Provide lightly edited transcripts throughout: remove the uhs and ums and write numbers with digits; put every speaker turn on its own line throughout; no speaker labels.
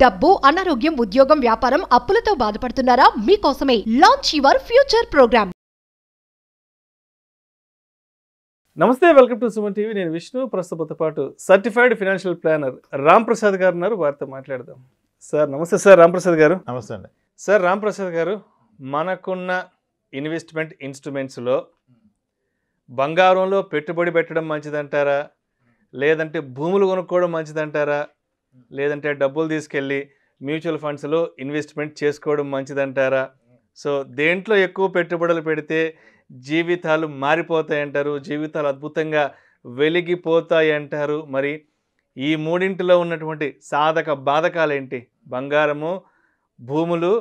డబ్బు, అనారోగ్యం, ఉద్యోగం, వ్యాపారం, అప్పులతో బాధపడుతున్నారా? మీకోసమే లాంచ్ యువర్ ఫ్యూచర్ ప్రోగ్రామ్.
నమస్తే, వెల్కమ్ టు సుమన్ టీవీ. నేను విష్ణు. ప్రస్తుతంతో పాటు certified financial planner Ram Prasad గారు ఉన్నారు. వారితో మాట్లాడదాం. సార్ నమస్తే. సార్ రామ్ ప్రసాద్ గారు.
నమస్తే అండి.
సార్ రామ్ ప్రసాద్ గారు, మనకున్న ఇన్వెస్ట్మెంట్ ఇన్స్ట్రుమెంట్స్లో బంగారంలో పెట్టుబడి పెట్టడం మంచిదంటారా, లేదంటే భూములు కొనుక్కోవడం మంచిదంటారా, లేదంటే డబ్బులు తీసుకెళ్ళి మ్యూచువల్ ఫండ్స్లో ఇన్వెస్ట్మెంట్ చేసుకోవడం మంచిదంటారా? సో దేంట్లో ఎక్కువ పెట్టుబడులు పెడితే జీవితాలు మారిపోతాయంటారు, జీవితాలు అద్భుతంగా వెలిగిపోతాయి అంటారు? మరి ఈ మూడింటిలో ఉన్నటువంటి సాధక బాధకాలు ఏంటి? బంగారము, భూములు,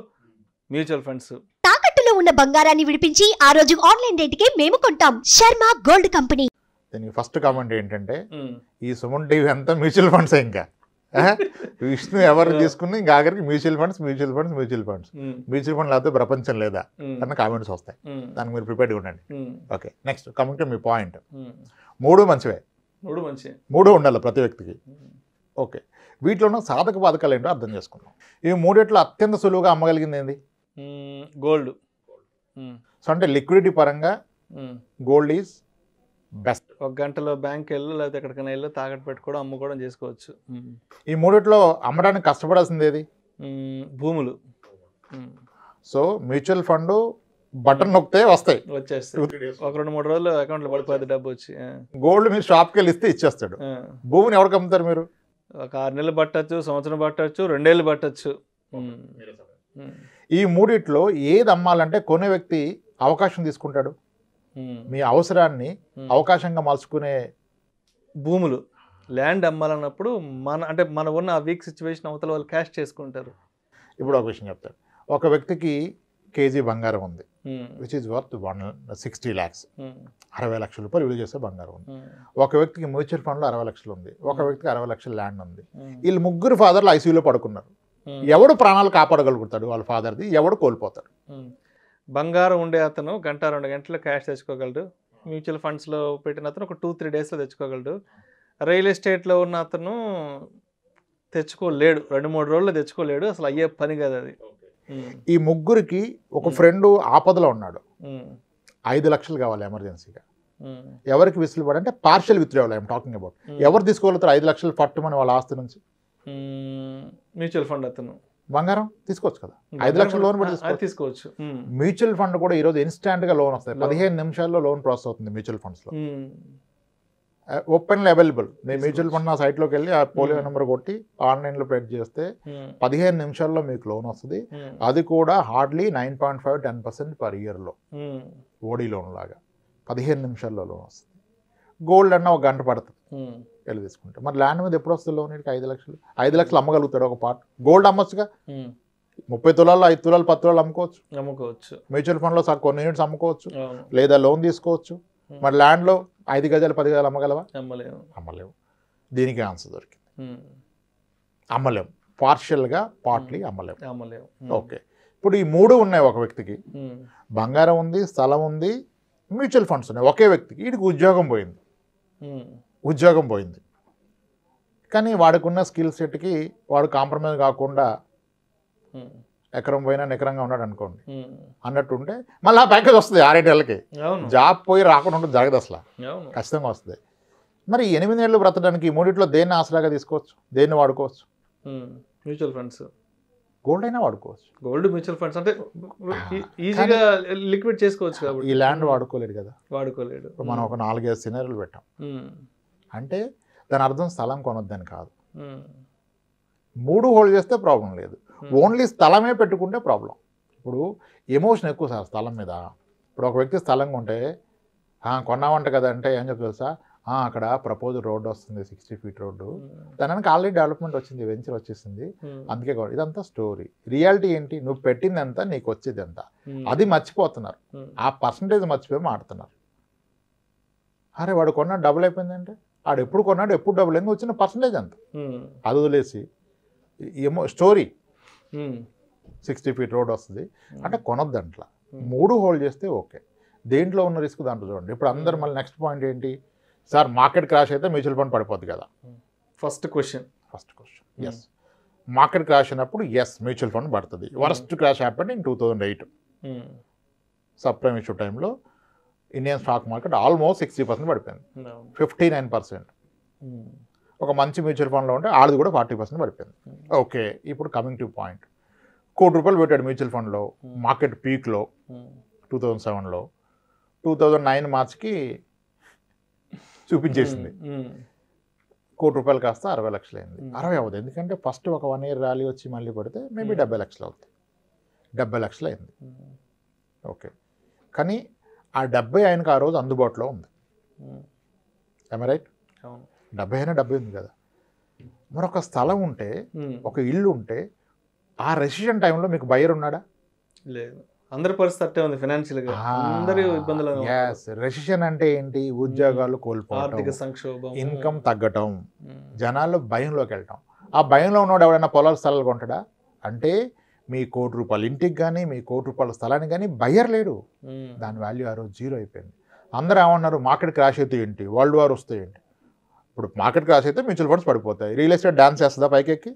మ్యూచువల్ ఫండ్స్.
తాకట్టులో ఉన్న బంగారాన్ని విడిపించి ఆ రోజు ఆన్లైన్ రేటుకే మేము కొంటాం. Sharma gold company.
దీనికి ఫస్ట్ కామెంట్ ఏంటంటే, ఈ సుమన్ టీవీ అంతా మ్యూచువల్ ఫండ్స్. ఇంకా విష్ణు ఎవరు తీసుకుని ఇంకా ఆఖరికి మ్యూచువల్ ఫండ్స్ మ్యూచువల్ ఫండ్ లేకపోతే ప్రపంచం లేదా అన్న కామెంట్స్ వస్తాయి. దానికి మీరు ప్రిపేర్డ్గా ఉండండి. Okay, next coming to me point. మూడు మంచివే, మూడు ఉండాలి ప్రతి వ్యక్తికి. ఓకే, వీటిలో ఉన్న సాధక బాధకాలు ఏంటో అర్థం చేసుకున్నాం. ఈ మూడిట్లో అత్యంత సులువుగా అమ్మగలిగింది ఏంది?
గోల్డ్.
సో అంటే లిక్విడిటీ పరంగా గోల్డ్ ఈజ్ బెస్ట్.
ఒక గంటలో బ్యాంక్ వెళ్ళు, లేకపోతే ఎక్కడికైనా వెళ్ళు, తాకట్టు పెట్టుకోవడం, అమ్ముకోవడం చేసుకోవచ్చు.
ఈ మూడిట్లో అమ్మడానికి కష్టపడాల్సింది ఏది?
భూములు.
సో మ్యూచువల్ ఫండ్ బటన్ నొక్కితే వస్తాయి,
వచ్చేస్తాయి. ఒక 2-3 రోజులు అకౌంట్లో పడిపోతుంది డబ్బు వచ్చి.
గోల్డ్ మీరు షాప్కి వెళ్ళి ఇస్తే ఇచ్చేస్తాడు. భూమిని ఎవరికి అమ్ముతారు మీరు?
ఒక 6 నెలలు పట్టచ్చు, సంవత్సరం పట్టచ్చు, 2 ఏళ్ళు పట్టచ్చు.
ఈ మూడిట్లో ఏది అమ్మాలంటే కొనే వ్యక్తి అవకాశం తీసుకుంటాడు. మీ అవసరాన్ని అవకాశంగా మలుచుకునే
భూములు, ల్యాండ్ అమ్మాలన్నప్పుడు మన ఉన్న ఆ వీక్ సిచ్యువేషన్ అవతల వాళ్ళు క్యాష్ చేసుకుంటారు.
ఇప్పుడు ఒక విషయం చెప్తాడు. ఒక వ్యక్తికి కేజీ బంగారం ఉంది, విచ్ ఈజ్ వర్త్ 160 lakhs, 60 లక్షల రూపాయలు విలువ చేసే బంగారం ఉంది. ఒక వ్యక్తికి మ్యూచువల్ ఫండ్లో 60 లక్షలు ఉంది, ఒక వ్యక్తికి 60 లక్షల ల్యాండ్ ఉంది. వీళ్ళు ముగ్గురు ఫాదర్లు ఐసీయూలో పడుకున్నారు. ఎవడు ప్రాణాలు కాపాడగలుగుతాడు? వాళ్ళ ఫాదర్ది. ఎవడు కోల్పోతాడు?
బంగారం ఉండే అతను 1-2 గంటలు క్యాష్ తెచ్చుకోగలడు. మ్యూచువల్ ఫండ్స్లో పెట్టిన అతను ఒక 2-3 డేస్లో తెచ్చుకోగలడు. రియల్ ఎస్టేట్లో ఉన్న అతను తెచ్చుకోలేడు, 2-3 రోజుల్లో తెచ్చుకోలేడు. అసలు అయ్యే పని కాదు అది.
ఈ ముగ్గురికి ఒక ఫ్రెండ్ ఆపదలో ఉన్నాడు, 5 లక్షలు కావాలి ఎమర్జెన్సీగా. ఎవరికి విసులుబడి అంటే partial withdrawal I'm talking about. ఎవరు తీసుకోగలుగుతారు 5 లక్షలు పట్టుమని వాళ్ళ ఆస్తి నుంచి?
మ్యూచువల్ ఫండ్ అతను.
బంగారం తీసుకోవచ్చు కదా, 5 లక్షల లోన్ కూడా
తీసుకోవచ్చు.
మ్యూచువల్ ఫండ్ కూడా ఈరోజు ఇన్స్టాంట్గా లోన్ వస్తాయి. 15 నిమిషాల్లో లోన్ ప్రాసెస్ అవుతుంది మ్యూచువల్ ఫండ్స్లో. Openly available. నేను మ్యూచువల్ ఫండ్ నా సైట్లోకి వెళ్ళి ఆ పోలియో నెంబర్ కొట్టి ఆన్లైన్లో పేడ్ చేస్తే 15 నిమిషాల్లో మీకు లోన్ వస్తుంది. అది కూడా హార్డ్లీ 9.5-10% పర్ ఇయర్లో, ఓడీ లోన్ లాగా 15 నిమిషాల్లో లోన్ వస్తుంది. గోల్డ్ అన్న ఒక గంట పడుతుంది వెళ్ళి తీసుకుంటే. మరి ల్యాండ్ మీద ఎప్పుడు వస్తుంది లోన్? 5 లక్షలు. 5 లక్షలు అమ్మగలుగుతాడు ఒక పార్ట్. గోల్డ్ అమ్మొచ్చుగా, 30 తులాలు 5 తులాలు 10 తులాలు అమ్ముకోవచ్చు. మ్యూచువల్ ఫండ్లో కొన్ని యూనిట్స్ అమ్ముకోవచ్చు, లేదా లోన్ తీసుకోవచ్చు. మరి ల్యాండ్లో 5 గజాలు 10 గజాలు అమ్మగలవా? అమ్మలేవు. దీనికి ఆన్సర్ దొరికింది, అమ్మలేము. పార్షియల్గా, పార్ట్లీ అమ్మలేము. ఓకే, ఇప్పుడు ఈ మూడు ఉన్నాయి ఒక వ్యక్తికి. బంగారం ఉంది, స్థలం ఉంది, మ్యూచువల్ ఫండ్స్ ఉన్నాయి ఒకే వ్యక్తికి. వీడికి ఉద్యోగం పోయింది. కానీ వాడుకున్న స్కిల్ సెట్కి వాడు కాంప్రమైజ్ కాకుండా ఎకరం పోయినా నికరంగా ఉన్నాడు అనుకోండి అన్నట్టుంటే మళ్ళీ ఆ ప్యాకేజ్ వస్తుంది 6-7 ఏళ్ళకి. జాబ్ పోయి రాకుండా ఉంటుంది, జరగదు అసలు, ఖచ్చితంగా వస్తుంది. మరి 8 ఏళ్ళు బ్రతకడానికి ఈ మూడిట్లో దేన్ని ఆసరాగా తీసుకోవచ్చు? దేన్ని వాడుకోవచ్చు?
Mutual funds.
గోల్డ్ అయినా వాడుకోవచ్చు.
గోల్డ్, మ్యూచువల్ ఫండ్స్ అంటే ఈజీగా లిక్విడ్ చేసుకోవచ్చు. కాబట్టి
ఈ ల్యాండ్ వాడుకోలేడు కదా,
వాడుకోలేడు.
మనం ఒక 4-5 సినారీలు పెట్టాం అంటే దాని అర్థం స్థలం కొనొద్దని కాదు. 3 హోల్డ్ చేస్తే ప్రాబ్లం లేదు, ఓన్లీ స్థలమే పెట్టుకుంటే ప్రాబ్లం. ఇప్పుడు ఎమోషన్ ఎక్కువ సార్ స్థలం మీద. ఇప్పుడు ఒక వ్యక్తి స్థలం కొంటే కొన్నామంట కదా అంటే ఏం చెప్తా తెలుసా? అక్కడ ప్రపోజల్ రోడ్డు వస్తుంది, 60 feet రోడ్డు, దానికి ఆల్రెడీ డెవలప్మెంట్ వచ్చింది, వెంచర్ వచ్చేసింది, అందుకే ఇదంతా స్టోరీ. రియాలిటీ ఏంటి? నువ్వు పెట్టింది ఎంత, నీకు వచ్చేది ఎంత, అది మర్చిపోతున్నారు. ఆ పర్సంటేజ్ మర్చిపోయి మాడుతున్నారు. అరే వాడు కొన్నాడు డబుల్ అయిపోయిందంటే, వాడు ఎప్పుడు కొన్నాడు, ఎప్పుడు డబుల్ అయింది, వచ్చిన పర్సంటేజ్ ఎంత, అది వదిలేసి ఏమో స్టోరీ 60 feet రోడ్ వస్తుంది అంటే కొనొద్దంట్లా. 3 హోల్డ్ చేస్తే ఓకే. దేంట్లో ఉన్న రిస్క్ దాంట్లో చూడండి. ఇప్పుడు అందరు మళ్ళీ నెక్స్ట్ పాయింట్ ఏంటి సార్, మార్కెట్ క్రాష్ అయితే మ్యూచువల్ ఫండ్ పడిపోద్ది కదా.
First question
yes, market crash అయినప్పుడు ఎస్ మ్యూచువల్ ఫండ్ పడుతుంది. Worst crash happened in 2008 subprime issue టైంలో ఇండియన్ స్టాక్ మార్కెట్ ఆల్మోస్ట్ 60% పడిపోయింది, 59%. ఒక మంచి మ్యూచువల్ ఫండ్లో ఉంటే ఆడిది కూడా 40% పడిపోయింది. ఓకే, ఇప్పుడు కమింగ్ టు పాయింట్, ₹1,00,00,000 పెట్టాడు మ్యూచువల్ ఫండ్లో మార్కెట్ పీక్లో 2007లో, 2009 మార్చ్కి చూపించేసింది. ₹1,00,00,000 కాస్త 60 లక్షలు అయింది. 60 అవ్వదు, ఎందుకంటే ఫస్ట్ ఒక 1 year ర్యాలీ వచ్చి మళ్ళీ పడితే మేబీ 70 లక్షలు అవుతుంది. 70 లక్షలు అయింది. ఓకే, కానీ ఆ 70 ఆయనకు ఆ రోజు అందుబాటులో ఉంది. ఏమ రైట్? 70 అయినా 70 ఉంది కదా. మరొక స్థలం ఉంటే, ఒక ఇల్లు ఉంటే, ఆ రెసిషన్ టైంలో మీకు బయర్ ఉన్నాడా?
లేదు. అందరి పరిస్థితి ఉంది ఫైనాన్షియల్గా, అందరూ ఇబ్బందులు.
రెసిషన్ అంటే ఏంటి? ఉద్యోగాలు కోల్పోవడం,
ఆర్థిక సంక్షోభం,
ఇన్కమ్ తగ్గటం, జనాలు భయంలోకి వెళ్ళటం. ఆ భయంలో ఉన్నవాడు ఎవడైనా పొలాల స్థలాలు కొంటాడా? అంటే మీ ₹1,00,00,000 ఇంటికి కానీ మీ ₹1,00,00,000 స్థలానికి కానీ బయ్యర్ లేడు. దాని వాల్యూ ఆ రోజు 0 అయిపోయింది. అందరూ ఏమన్నారు? మార్కెట్ క్రాష్ అయితే ఏంటి, వరల్డ్ వార్ వస్తే ఏంటి? ఇప్పుడు మార్కెట్ క్రాష్ అయితే మ్యూచువల్ ఫండ్స్ పడిపోతాయి, రియల్ ఎస్టేట్ డాన్స్ చేస్తుందా పైకెక్కి?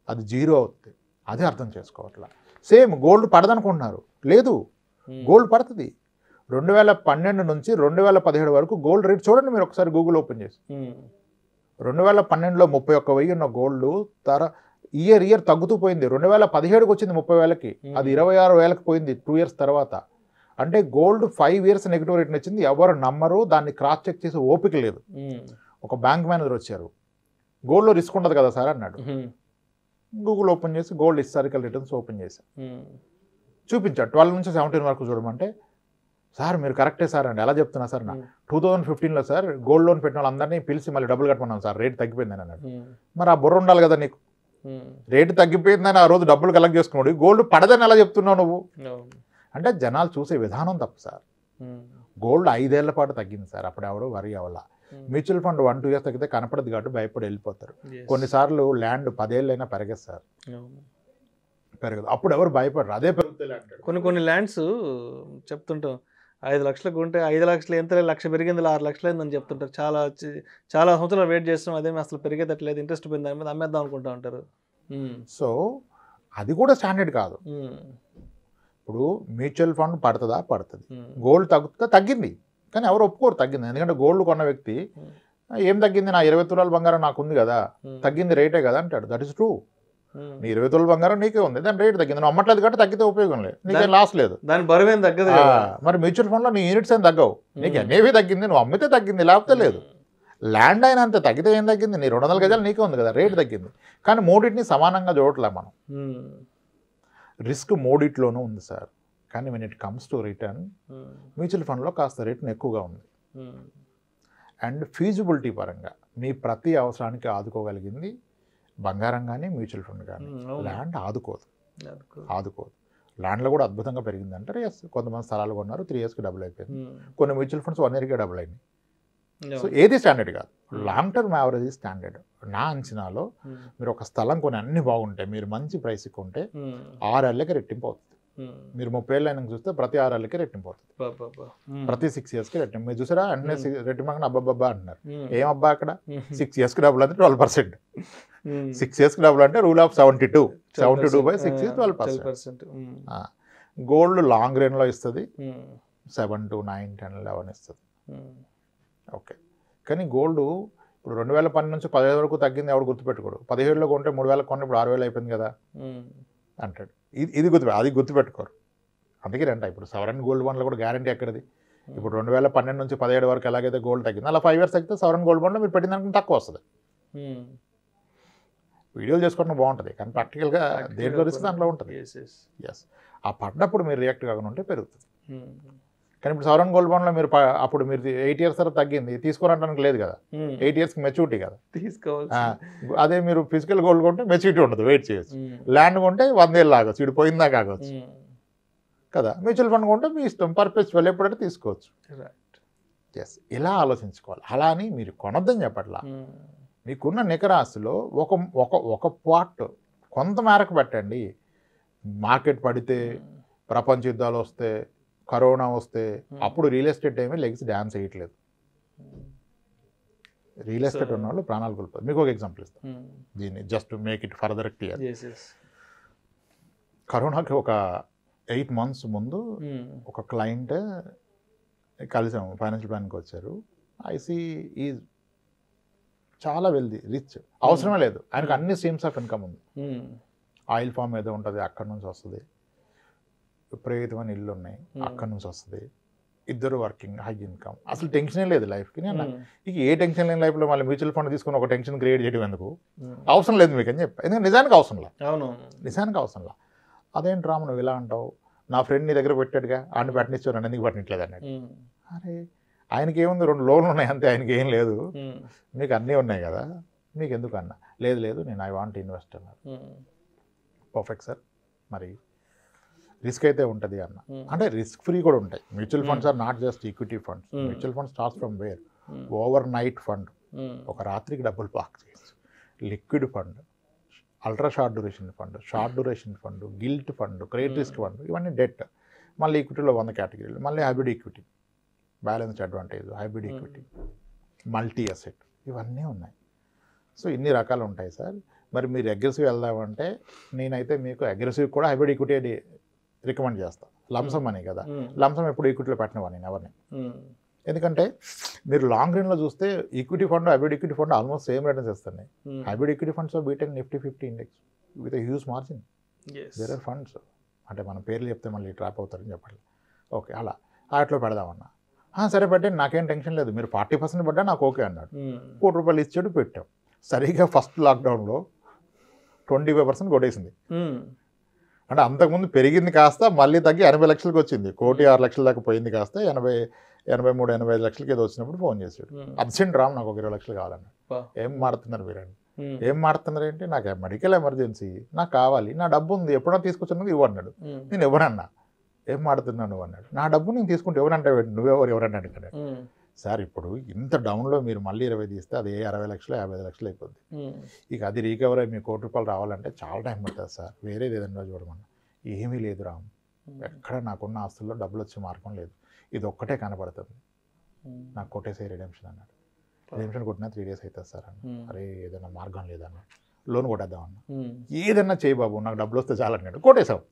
అది 0 అవుతుంది. అదే అర్థం చేసుకోవట్లా. సేమ్ గోల్డ్ పడదనుకుంటున్నారు, లేదు, గోల్డ్ పడుతుంది. 2012 నుంచి 2017 వరకు గోల్డ్ రేట్ చూడండి మీరు ఒకసారి గూగుల్ ఓపెన్ చేసి. 2012లో 31,000 ఉన్న గోల్డ్ ఇయర్ తగ్గుతూ పోయింది. 2017కి వచ్చింది 30,000కి, అది 26,000కి పోయింది 2 years తర్వాత. అంటే గోల్డ్ 5 years నెగిటివ్ రేట్ని వచ్చింది. ఎవరు నమ్మరు, దాన్ని క్రాస్ చెక్ చేసే ఓపిక లేదు. ఒక బ్యాంక్ మేనేజర్ వచ్చారు, గోల్డ్లో రిస్క్ ఉండదు కదా సార్ అన్నాడు. గూగుల్ ఓపెన్ చేసి గోల్డ్ హిస్టారికల్ రిటర్న్స్ ఓపెన్ చేశాను, చూపించాడు 12 నుంచి 17 వరకు చూడమంటే, సార్ మీరు కరెక్టే సార్ అండి, ఎలా చెప్తున్నా సార్? 2015లో సార్ గోల్డ్ లోన్ పెట్టిన వాళ్ళందరినీ పిలిచి మళ్ళీ డబ్బులు కట్టమన్నాం సార్, రేట్ తగ్గిపోయిందని అన్నాడు. మరి ఆ బుర్ర ఉండాలి కదా నీకు, రేటు తగ్గిపోయిందని ఆ రోజు డబ్బులు కలెక్ట్ చేసుకున్నాడు, గోల్డ్ పడదని ఎలా చెప్తున్నావు నువ్వు? అంటే జనాలు చూసే విధానం తప్పు సార్. గోల్డ్ 5 ఏళ్ల పాటు తగ్గింది సార్, అప్పుడు ఎవడో వరి అవ్వాల. మ్యూచువల్ ఫండ్ 1-2 years తగ్గితే కనపడదు కాబట్టి భయపడి వెళ్ళిపోతారు. కొన్నిసార్లు ల్యాండ్ 10 ఏళ్ళైనా పెరగదు సార్, పెరగదు. అప్పుడు ఎవరు భయపడరు, అదే పెరుగుతుంది.
కొన్ని ల్యాండ్స్ చెప్తుంటాం 5 లక్షలకు ఉంటే 5 లక్షలు ఎంత, 1,00,000 పెరిగింది 6 లక్షలు అయిందని చెప్తుంటారు. చాలా సంవత్సరాలు వెయిట్ చేస్తాం, అదేమి అసలు పెరిగేటట్లేదు, ఇంట్రెస్ట్ పోయింది, దాని మీద అమ్మేద్దాం అనుకుంటా ఉంటారు.
సో అది కూడా స్టాండర్డ్ కాదు. ఇప్పుడు మ్యూచువల్ ఫండ్ పడుతుందా? పడుతుంది. గోల్డ్ తగ్గుతుందా? తగ్గింది, కానీ ఎవరు ఒప్పుకోరు తగ్గింది. ఎందుకంటే గోల్డ్ కొన్న వ్యక్తి ఏం తగ్గింది, నా 20 తులాల బంగారం నాకు ఉంది కదా, తగ్గింది రేటే కదా అంటాడు. That is true. నీ 20 తులాల బంగారం నీకే ఉంది, దాని రేట్ తగ్గింది, నువ్వు అమ్మట్లేదు కాబట్టి తగ్గితే ఉపయోగం లేదు, నీకేం లాస్ లేదు,
దాని బరువేం తగ్గదు.
మరి మ్యూచువల్ ఫండ్లో నీ యూనిట్స్ ఏం తగ్గవు, నీకు అనేవి తగ్గింది, నువ్వు అమ్మితే తగ్గింది, లేకపోతే లేదు. ల్యాండ్ అయినా అంతే, తగ్గితే ఏం తగ్గింది, నీ 200 గజాలు నీకే ఉంది కదా, రేటు తగ్గింది. కానీ మూడింటిని సమానంగా చూడట్లే మనం. రిస్క్ మూడిట్లోనూ ఉంది సార్, కానీ when it comes to return mutual ఫండ్లో కాస్త రేటును ఎక్కువగా ఉంది. అండ్ ఫీజిబిలిటీ పరంగా మీ ప్రతి అవసరానికి ఆదుకోగలిగింది బంగారం కానీ మ్యూచువల్ ఫండ్ కానీ. ల్యాండ్ ఆదుకోదు. ల్యాండ్లో కూడా అద్భుతంగా పెరిగింది అంటారు. ఎస్, కొంతమంది స్థలాలు కొన్నారు, 3 yearsకి డబుల్ అయిపోయింది. కొన్ని మ్యూచువల్ ఫండ్స్ 1 yearకే డబుల్ అయింది. సో ఏది స్టాండర్డ్ కాదు, లాంగ్ టర్మ్ యావరేజ్ స్టాండర్డ్. నా అంచనాలో మీరు ఒక స్థలం కొని అన్ని బాగుంటాయి, మీరు మంచి ప్రైస్ కొంటే 6 ఏళ్ళకి రెట్టింపు అవుతుంది. మీరు 30 ఏళ్ళు అయినా చూస్తే ప్రతి 6 ఏళ్ళకి రెట్టింపు అవుతుంది, ప్రతి 6 yearsకి రెట్టింపు. మీరు చూసారా అంటే రెట్టింపు అబ్బాబ్బా అంటున్నారు, ఏం అబ్బా అక్కడ 6 yearsకి డబుల్ అంటే 12%. 6 yearsకి డబుల్ అంటే rule of 72/6 is 12%. Gold long రేంజ్లో ఇస్తుంది 7 to 9, 10, 11 ఇస్తుంది. ఓకే, కానీ గోల్డ్ ఇప్పుడు 2012 నుంచి 17 వరకు తగ్గింది, ఎవడు గుర్తుపెట్టుకోడు. 17లో కొంటే 3,000 కొంటే ఇప్పుడు 6,000 అయిపోయింది కదా అంటాడు. ఇది అది గుర్తుపెట్టుకోరు. అందుకే రంట ఇప్పుడు సవరన్ గోల్డ్ బాండ్లో కూడా గ్యారంటీ ఎక్కడిది? ఇప్పుడు 2012 నుంచి 17 వరకు ఎలాగైతే గోల్డ్ తగ్గింది, అలా 5 years తగ్గితే సవరన్ గోల్డ్ బాండ్లో మీరు పెట్టిన దానికి తక్కువ వస్తుంది. వీడియోలు చేసుకోవడం బాగుంటుంది, కానీ ప్రాక్టికల్గా దేంట్లో రిస్క్ దాంట్లో ఉంటుంది. ఎస్, ఆ పడినప్పుడు మీరు రియాక్ట్ కాకుండా ఉంటే పెరుగుతుంది. కానీ ఇప్పుడు సవరన్ గోల్డ్ బాండ్లో మీరు అప్పుడు మీరు 8 years తర్వాత తగ్గింది తీసుకోవడానికి లేదు కదా, 8 yearsకి మెచ్యూరిటీ కదా తీసుకోవాలి. అదే మీరు ఫిజికల్ గోల్డ్ కొంటే మెచ్యూరిటీ ఉండదు, వెయిట్ చేయొచ్చు. ల్యాండ్ కొంటే 100 ఏళ్ళు ఆగొచ్చు, ఇటు పోయిందా కాగొచ్చు కదా. మ్యూచువల్ ఫండ్ కొంటే మీ ఇష్టం, పర్పస్ ఎప్పుడంటే తీసుకోవచ్చు. ఎస్, ఇలా ఆలోచించుకోవాలి. అలా అని మీరు కొనొద్దని చెప్పట్లా. మీకున్న నికరాస్తులో ఒక పార్ట్ కొంత మేరకు పెట్టండి. మార్కెట్ పడితే, ప్రపంచ యుద్ధాలు వస్తే, కరోనా వస్తే, అప్పుడు రియల్ ఎస్టేట్ ఏమీ లెగ్స్ డ్యాన్స్ వేయట్లేదు. రియల్ ఎస్టేట్ ఉన్న వాళ్ళు ప్రాణాలు కోల్పోతారు. మీకు ఒక ఎగ్జాంపుల్ ఇస్తాను దీన్ని, just to make it further clear. కరోనాకి ఒక 8 months ముందు ఒక క్లయింట్ కలిసాము, ఫైనాన్షియల్ ప్లానింగ్కి వచ్చారు. ఐసీ ఈజ్ చాలా వెల్దీ, రిచ్, అవసరమే లేదు ఆయనకు, అన్ని స్ట్రీమ్స్ ఆఫ్ ఇన్కమ్ ఉంది. ఆయిల్ ఫామ్ ఏదో ఉంటుంది అక్కడి నుంచి వస్తుంది, విపరీతమైన ఇల్లు ఉన్నాయి అక్కడి నుంచి వస్తుంది, ఇద్దరు వర్కింగ్, హై ఇన్కమ్, అసలు టెన్షనే లేదు లైఫ్కి. నేను ఇక ఏ టెన్షన్ లేని లైఫ్లో మళ్ళీ మ్యూచువల్ ఫండ్ తీసుకుని ఒక టెన్షన్ క్రియేట్ చేయడం ఎందుకు, అవసరం లేదు మీకు అని చెప్పి. ఎందుకంటే నిజానికి అవసరం లేదు, నిజానికి అవసరం లేదు. అదేంటి రాము నువ్వు ఇలా అంటావు, నా ఫ్రెండ్ నీ దగ్గర పెట్టాడుగా ఆడిని పెట్టనిచ్చావు, నన్ను ఎందుకు పెట్టట్లేదు అన్నాడు. అరే ఆయనకి ఏముంది, 2 లోన్లు ఉన్నాయి అంతే, ఆయనకి ఏం లేదు, మీకు అన్నీ ఉన్నాయి కదా, మీకు ఎందుకు అన్నా. లేదు నేను ఐ వాంట్ ఇన్వెస్ట్ అన్నారు. పర్ఫెక్ట్ సార్, మరి రిస్క్ అయితే ఉంటుంది అన్న. అంటే రిస్క్ ఫ్రీ కూడా ఉంటాయి. Mutual funds are not just equity funds. Mutual fund starts from where, overnight fund, ఒక రాత్రికి డబ్బులు పార్క్ చేయొచ్చు. Liquid fund, ultra short duration fund, short duration fund, gilt fund, credit risk fund, ఇవన్నీ debt. మళ్ళీ ఈక్విటీలో 100 కేటగిరీలు, మళ్ళీ hybrid equity, balanced advantage, hybrid equity, multi asset, ఇవన్నీ ఉన్నాయి. సో ఇన్ని రకాలు ఉంటాయి సార్. మరి మీరు అగ్రెసివ్ వెళ్దామంటే నేనైతే మీకు అగ్రెసివ్ కూడా హైబ్రిడ్ ఈక్విటీ రికమెండ్ చేస్తాను. లంసమ్ అని కదా, లంసమ్ ఎప్పుడు ఈక్విటీలో పెట్టినవాడిని నేను ఎవరిని. ఎందుకంటే మీరు లాంగ్ రన్లో చూస్తే equity fund, hybrid equity fund almost same returns ఇస్తున్నాయి. Hybrid equity funds beaten Nifty 50 index with huge margin. There are funds, అంటే మన పేర్లు చెప్తే మళ్ళీ ట్రాప్ అవుతారని చెప్పాలి. ఓకే, అలా వాటిలో పెడదామన్నా. సరే పెట్టండి, నాకేం టెన్షన్ లేదు, మీరు 40% పడ్డా నాకు ఓకే అన్నాడు. ₹1 ఇచ్చాడు, పెట్టాం. సరిగ్గా ఫస్ట్ లాక్డౌన్లో 25% కొట్టేసింది. అంటే అంతకుముందు పెరిగింది కాస్త మళ్ళీ తగ్గి 80 లక్షలకు వచ్చింది. 1,06,00,000 దాకా పోయింది కాస్త 83-85 లక్షలకి ఏదో వచ్చినప్పుడు ఫోన్ చేశాడు. అర్జెంట్ రామ్, నాకు ఒక 20 లక్షలు కావాలన్నాడు. ఏం మాడుతున్నారు మీరండి, ఏం మాడుతున్నారు ఏంటి, నాకు మెడికల్ ఎమర్జెన్సీ, నాకు కావాలి, నా డబ్బు ఉంది, ఎప్పుడైనా తీసుకొచ్చినది ఇవ్వన్నాడు. నేను ఎవరన్నా, ఏం మాడుతున్నాను నువ్వు అన్నాడు. నా డబ్బు నేను తీసుకుంటే ఎవరంటే ఎవరన్నా అడిగాడు. సార్ ఇప్పుడు ఇంత డౌన్లో మీరు మళ్ళీ 20 తీస్తే అది 60 లక్షలు 55 లక్షలు అయిపోద్ది. ఇక అది రీకవర్ అయ్యి మీకు ₹1 రావాలంటే చాలా టైం పడుతుంది సార్, వేరేది ఏదైనా చూడమన్నా. ఏమీ లేదు రామ్, ఎక్కడ నాకున్న ఆస్తుల్లో డబ్బులు వచ్చే మార్గం లేదు, ఇది ఒక్కటే కనపడుతుంది, నాకు కొట్టేసే రిడెంప్షన్ అన్నాడు. రిడెంప్షన్ కొట్టినా 3 days అవుతుంది సార్ అన్న. అరే ఏదైనా మార్గం లేదన్నాడు. లోన్ కొట్టేద్దామన్నా. ఏదన్నా చేయి బాబు, నాకు డబ్బులు వస్తే చాలన్నాడు. కొట్టేసావు.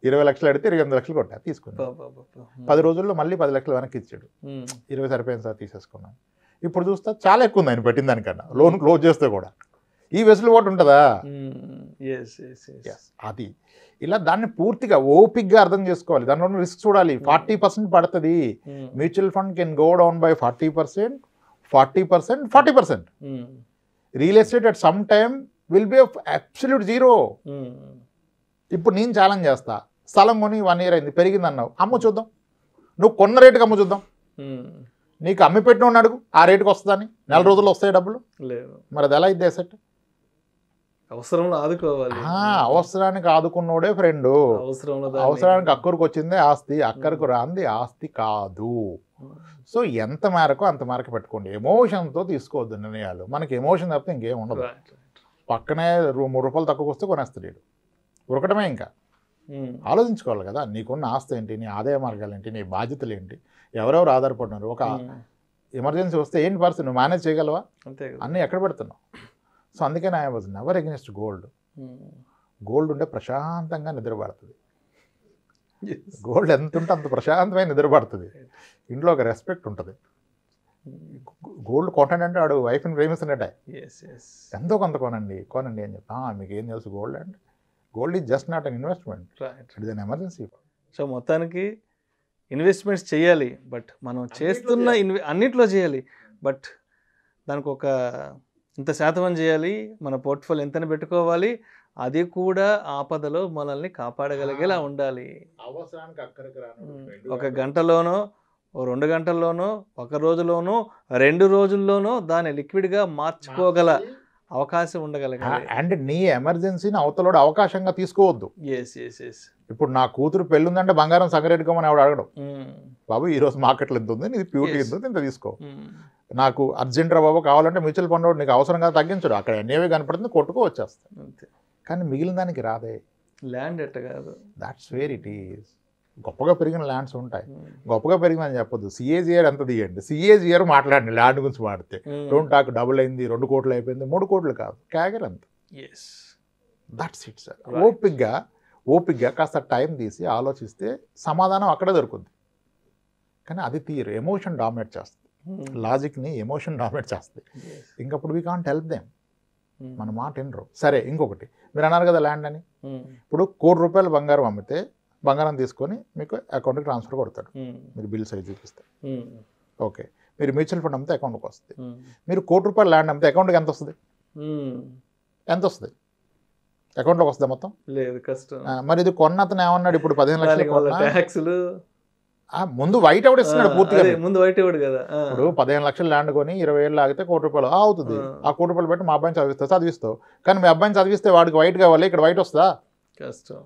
20 లక్షలు అడిగితే 28 లక్షలు కొట్టా, తీసుకున్నాను. 10 రోజుల్లో మళ్ళీ 10 లక్షలు వెనక్కి ఇచ్చాడు. 20 సరిపోయింది సార్, తీసేసుకున్నాను. ఇప్పుడు చూస్తా చాలా ఎక్కువ ఉంది ఆయన పెట్టిన దానికన్నా, లోన్ క్లోజ్ చేస్తే కూడా. ఈ వెసులుబాటు ఉంటుందా? అది ఇలా దాన్ని పూర్తిగా ఓపిక్గా అర్థం చేసుకోవాలి. దానిలో రిస్క్ చూడాలి. 40% పడుతుంది. Mutual fund can go down by 40%, 40%. Real estate at some time will be absolute zero. ఇప్పుడు నేను ఛాలెంజ్ చేస్తా, స్థలం కొని 1 year అయింది, పెరిగింది అన్నావు, అమ్ము చూద్దాం. నువ్వు కొన్న రేటుకి అమ్ము చూద్దాం. నీకు అమ్మి పెట్టిన అడుగు, ఆ రేటుకి వస్తుందని. 4 రోజుల్లో వస్తాయి డబ్బులు. మరి అది ఎలా అయితే అసెట్?
అవసరంలో ఆదుకోవాలి.
అవసరానికి ఆదుకున్నోడే ఫ్రెండు. అవసరానికి అక్కడికి వచ్చిందే ఆస్తి, అక్కడికి రాంది ఆస్తి కాదు. సో ఎంత మేరకు అంత మేరకు పెట్టుకోండి. ఎమోషన్తో తీసుకోవద్దు నిర్ణయాలు. మనకి ఎమోషన్ తప్పితే ఇంకేం ఉండదు. పక్కనే ₹3 తక్కువకి వస్తే కొనేస్తాడు, ఉరకటమే. ఇంకా ఆలోచించుకోవాలి కదా, నీకున్న ఆస్తి ఏంటి, నీ ఆదాయ మార్గాలు ఏంటి, నీ బాధ్యతలు ఏంటి, ఎవరెవరు ఆధారపడినారు. ఒక ఎమర్జెన్సీ వస్తే ఏంటి పరిస్థితి, నువ్వు మేనేజ్ చేయగలవా? అన్నీ ఎక్కడ పెడుతున్నావు? సో అందుకని I was never against gold. Gold ఉంటే ప్రశాంతంగా నిద్రపడుతుంది. గోల్డ్ ఎంత ఉంటే అంత ప్రశాంతమైన నిద్రపడుతుంది. ఇంట్లో ఒక రెస్పెక్ట్ ఉంటుంది. గోల్డ్ కొనండి, వాడు వైఫ్ని ప్రేమిస్తున్నట్టే. ఎంతో కొంత కొనండి అని చెప్తా. మీకు ఏం తెలుసు గోల్డ్ అంటే? Gold is just not an investment, it is an emergency.
So మొత్తానికి ఇన్వెస్ట్మెంట్స్ చేయాలి, బట్ మనం చేస్తున్న అన్నిట్లో చేయాలి, బట్ దానికి ఒక ఇంత శాతం చేయాలి. మన పోర్ట్ఫోలియో ఎంతని పెట్టుకోవాలి, అది కూడా ఆపదలో మనల్ని కాపాడగలిగేలా ఉండాలి.
అవసరానికి అక్కడికి రాను,
1 గంటలోనో 2 గంటల్లోనో 1 రోజులోనో 2 రోజుల్లోనో దాన్ని లిక్విడ్గా మార్చుకోగల అవకాశం ఉండగలగాలి.
అండ్ నీ ఎమర్జెన్సీని అవతలోడు అవకాశంగా తీసుకోవద్దు. ఇప్పుడు నా కూతురు పెళ్ళి ఉందంటే బంగారం సంగరెట్టుకోమని ఆవిడ అడగడం. బాబు ఈరోజు మార్కెట్లో ఎంత ఉంది, నీది ప్యూరిటీ ఎంత ఉంది, ఇంత తీసుకో. నాకు అర్జెంట్ రా బాబు కావాలంటే మ్యూచువల్ ఫండ్ నీకు అవసరం కదా తగ్గించడు. అక్కడ ఎన్ఏవి కనపడుతుంది, కొట్టుకో వచ్చేస్తాయి. కానీ మిగిలిన దానికి రాదే.
ల్యాండ్ ఎట్ట కాదు.
That's where it is. గొప్పగా పెరిగిన ల్యాండ్స్ ఉంటాయి. గొప్పగా పెరిగిందని చెప్పొద్దు. సిఏజిఆర్ ఎంత తీయండి, సిఏజిఆర్ మాట్లాడండి ల్యాండ్ గురించి మాడితే. డోంట్ టాక్ డబుల్ అయింది, 2 కోట్లు అయిపోయింది, 3 కోట్లు కాదు, క్యాగర్ ఎంత. That's it sir. ఓపిక్గా కాస్త టైం తీసి ఆలోచిస్తే సమాధానం అక్కడే దొరుకుద్ది. కానీ అది తీరు, ఎమోషన్ డామినేట్ చేస్తుంది, లాజిక్ని ఎమోషన్ డామినేట్ చేస్తుంది. ఇంకప్పుడు వీ కాంట్ హెల్ప్ దెమ్. మన మాట వినరు. సరే, ఇంకొకటి మీరు అన్నారు కదా ల్యాండ్ అని. ఇప్పుడు ₹1 కోటి బంగారం అమ్మితే బంగారం తీసుకొని మీకు అకౌంట్కి ట్రాన్స్ఫర్ కొడతాడు. మీరు బిల్ సైజ్ చూపిస్తే ఓకే. మీరు మ్యూచువల్ ఫండ్ అమ్మితే అకౌంట్కి వస్తుంది. మీరు ₹1 కోటి ల్యాండ్ అమ్మితే అకౌంట్కి ఎంత వస్తుంది? ఎంత వస్తుంది? అకౌంట్లోకి వస్తుంది మొత్తం?
లేదు, కష్టం.
మరి ఇది కొన్న అతను ఏమన్నాడు, ఇప్పుడు 15 లక్షలు
ట్యాక్స్లు
ముందు వైట్ అవుట్ ఇస్తున్నాడు పూర్తిగా.
ముందు వైట్ అవుట్ కదా.
ఇప్పుడు 15 లక్షలు ల్యాండ్ కొని 20 ఏళ్ళు ఆగితే ₹1 కోటి అవుతుంది. ఆ ₹1 కోటి పెట్టి మా అబ్బాయిని చదివిస్తావు. కానీ మీ అబ్బాయిని చదివిస్తే వాడికి వైట్ కావాలి, ఇక్కడ వైట్ వస్తుందా? కష్టం.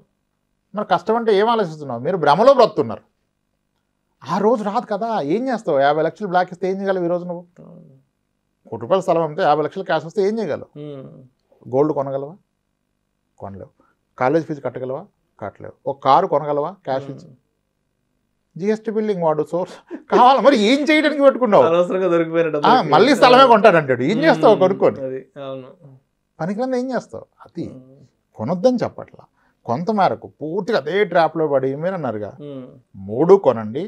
మరి కష్టం అంటే ఏం ఆలోచిస్తున్నావు? మీరు భ్రమలో బ్రతున్నారు. ఆ రోజు రాదు కదా, ఏం చేస్తావు? 50 లక్షలు బ్లాక్ ఇస్తే ఏం చేయగలవు ఈ రోజు? నువ్వు ₹1 కోటి స్థలం అమ్మితే 50 లక్షలు క్యాష్ వస్తే ఏం చేయగలవు? గోల్డ్ కొనగలవా? కొనలేవు. కాలేజ్ ఫీజు కట్టగలవా? కట్టలేవు. ఒక కారు కొనగలవా క్యాష్ ఇచ్చి? జిఎస్టీ బిల్డింగ్ వాడు సోర్స్ కావాలి. మరి ఏం చేయడానికి పెట్టుకున్నావు? మళ్ళీ స్థలమే కొంటాడంటాడు. ఏం చేస్తావు కొనుక్కొని? పనికిరంది ఏం చేస్తావు? అది కొనొద్దని చెప్పట్లా. కొంతమేరకు పూర్తిగా అదే ట్రాప్లో పడి మీరు అన్నారుగా, 3 కొనండి.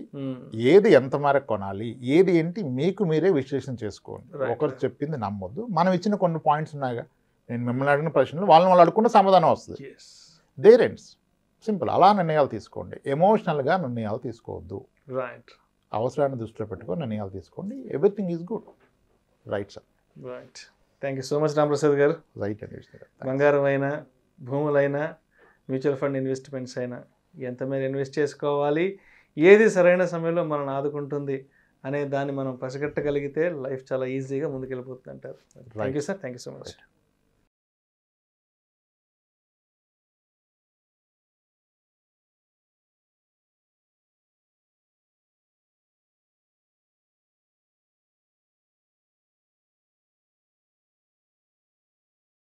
ఏది ఎంత మేరకు కొనాలి, ఏది ఏంటి మీకు మీరే విశ్లేషణ చేసుకోండి. ఒకరు చెప్పింది నమ్మొద్దు. మనం ఇచ్చిన కొన్ని పాయింట్స్ ఉన్నాయిగా, నేను మిమ్మల్ని అడిగిన ప్రశ్నలు వాళ్ళు అడుగుకున్న సమాధానం వస్తుంది. There ends. సింపుల్. అలా నిర్ణయాలు తీసుకోండి. ఎమోషనల్గా నిర్ణయాలు తీసుకోవద్దు. అవసరాన్ని దృష్టిలో పెట్టుకొని నిర్ణయాలు తీసుకోండి. Everything is good. Right sir.
Right. Thank you so much Ramprasad గారు.
రైట్ అండి.
బంగారం అయినా, భూములైనా, మ్యూచువల్ ఫండ్ ఇన్వెస్ట్మెంట్స్ అయినా ఎంత మేర ఇన్వెస్ట్ చేసుకోవాలి, ఏది సరైన సమయంలో మనల్ని ఆదుకుంటుంది అనే దాన్ని మనం పసిగట్టగలిగితే లైఫ్ చాలా ఈజీగా ముందుకెళ్ళిపోతుంది అంటారు. Thank you sir. Thank you so much.